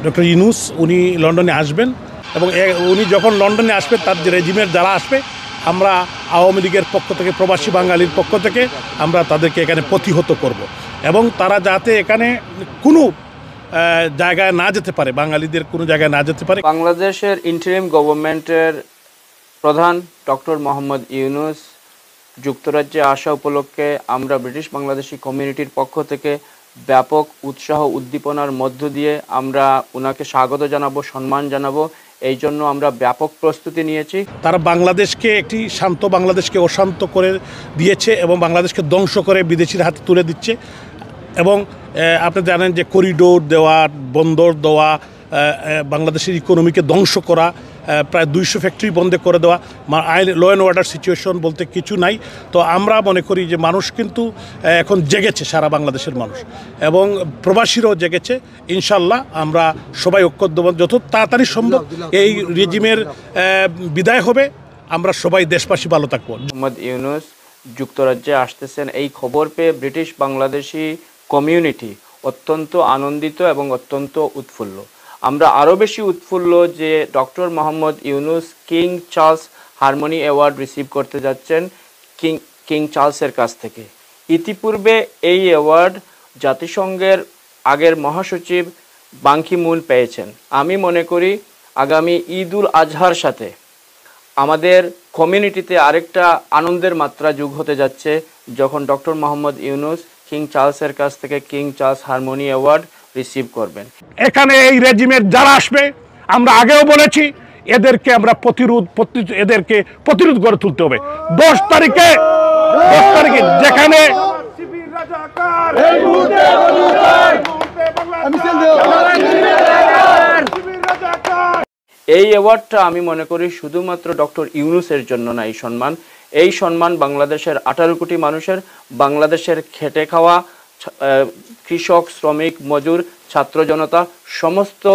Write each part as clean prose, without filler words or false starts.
Doctor Yunus উনি লন্ডনে আসবেন এবং উনি যখন লন্ডনে আসবে তার যে রেজিমের যারা আসবে আমরা আওয়ামী লীগের পক্ষ থেকে প্রবাসী বাঙালির পক্ষ থেকে আমরা তাদেরকে এখানে প্রতিহত করব এবং তারা যাতে এখানে কোনো জায়গায় না যেতে পারে, বাঙালিদের কোনো জায়গায় না যেতে পারে। বাংলাদেশের ইন্টারিম গভর্নমেন্টের প্রধান ডক্টর মোহাম্মদ ইউনূস যুক্তরাজ্যে আসা উপলক্ষে আমরা ব্রিটিশ বাংলাদেশি কমিউনিটির পক্ষ থেকে ব্যাপক উৎসাহ উদ্দীপনার মধ্য দিয়ে আমরা ওনাকে স্বাগত জানাবো, সম্মান জানাবো। এই জন্য আমরা ব্যাপক প্রস্তুতি নিয়েছি। তারা বাংলাদেশকে একটি শান্ত বাংলাদেশকে অশান্ত করে দিয়েছে এবং বাংলাদেশকে ধ্বংস করে বিদেশির হাতে তুলে দিচ্ছে এবং আপনি জানেন যে করিডোর দেওয়া, বন্দর দেওয়া, বাংলাদেশের ইকোনমিকে ধ্বংস করা, প্রায় 200 ফ্যাক্টরি বন্ধ করে দেওয়া, ল অ্যান্ড অর্ডার সিচুয়েশন বলতে কিছু নাই। তো আমরা মনে করি যে মানুষ কিন্তু এখন জেগেছে, সারা বাংলাদেশের মানুষ এবং প্রবাসীরাও জেগেছে। ইনশাল্লাহ আমরা সবাই ঐক্যবদ্ধ, যত তাড়াতাড়ি সম্ভব এই রেজিমের বিদায় হবে, আমরা সবাই দেশবাসী ভালো থাকবো। মোহাম্মদ ইউনূস যুক্তরাজ্যে আসতেছেন, এই খবর পেয়ে ব্রিটিশ বাংলাদেশি কমিউনিটি অত্যন্ত আনন্দিত এবং অত্যন্ত উৎফুল্ল। আমরা আরও বেশি উৎফুল্ল যে doctor Mohammad Yunus king Charles harmony award receive করতে যাচ্ছেন কিং চার্লসের কাছ থেকে। ইতিপূর্বে এই অ্যাওয়ার্ড জাতিসংঘের আগের মহাসচিব বান কি মুন পেয়েছেন। আমি মনে করি আগামী ঈদ উল আজহার সাথে আমাদের কমিউনিটিতে আরেকটা আনন্দের মাত্রা যোগ হতে যাচ্ছে যখন ডক্টর মোহাম্মদ ইউনূস কিং চার্লসের কাছ থেকে king Charles harmony award receive করবেন। এখানে এই রেজিমের যারা আসবে, আমরা আগেও বলেছি, এদেরকে আমরা প্রতিরোধ করে তুলতে হবে। 10 তারিখে যেখানে এই অ্যাওয়ার্ডটা আমি মনে করি শুধুমাত্র ডক্টর ইউনূসের জন্য না। এই সম্মান বাংলাদেশের 18 কোটি মানুষের, বাংলাদেশের খেটে খাওয়া কৃষক, শ্রমিক, মজুর, ছাত্র জনতা, সমস্ত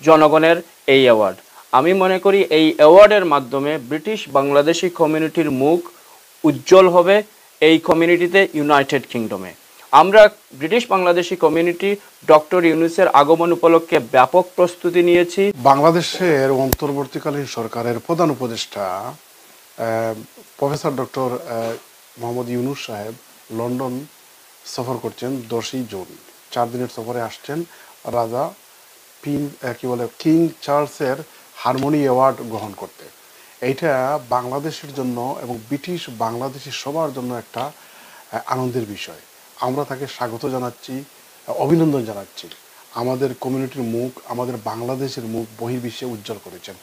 জনগণের এই অ্যাওয়ার্ড। আমি মনে করি এই অ্যাওয়ার্ডের মাধ্যমে ব্রিটিশ বাংলাদেশি কমিউনিটির মুখ উজ্জ্বল হবে এই কমিউনিটিতে, ইউনাইটেড কিংডমে। আমরা ব্রিটিশ বাংলাদেশি কমিউনিটি ডক্টর ইউনূসের আগমন উপলক্ষে ব্যাপক প্রস্তুতি নিয়েছি। বাংলাদেশের অন্তর্বর্তীকালীন সরকারের প্রধান উপদেষ্টা প্রফেসর ডক্টর মোহাম্মদ ইউনূস সাহেব লন্ডন সফর করছেন 10ই জুন। 4 দিনের সফরে আসছেন রাজা কিং চার্লসের হারমোনি অ্যাওয়ার্ড গ্রহণ করতে। এইটা বাংলাদেশের জন্য এবং ব্রিটিশ বাংলাদেশি সবার জন্য একটা আনন্দের বিষয়। আমরা তাকে স্বাগত জানাচ্ছি, অভিনন্দন জানাচ্ছি। আমাদের কমিউনিটির মুখ, আমাদের বাংলাদেশের মুখ বহির্বিশ্বে উজ্জ্বল করেছেন।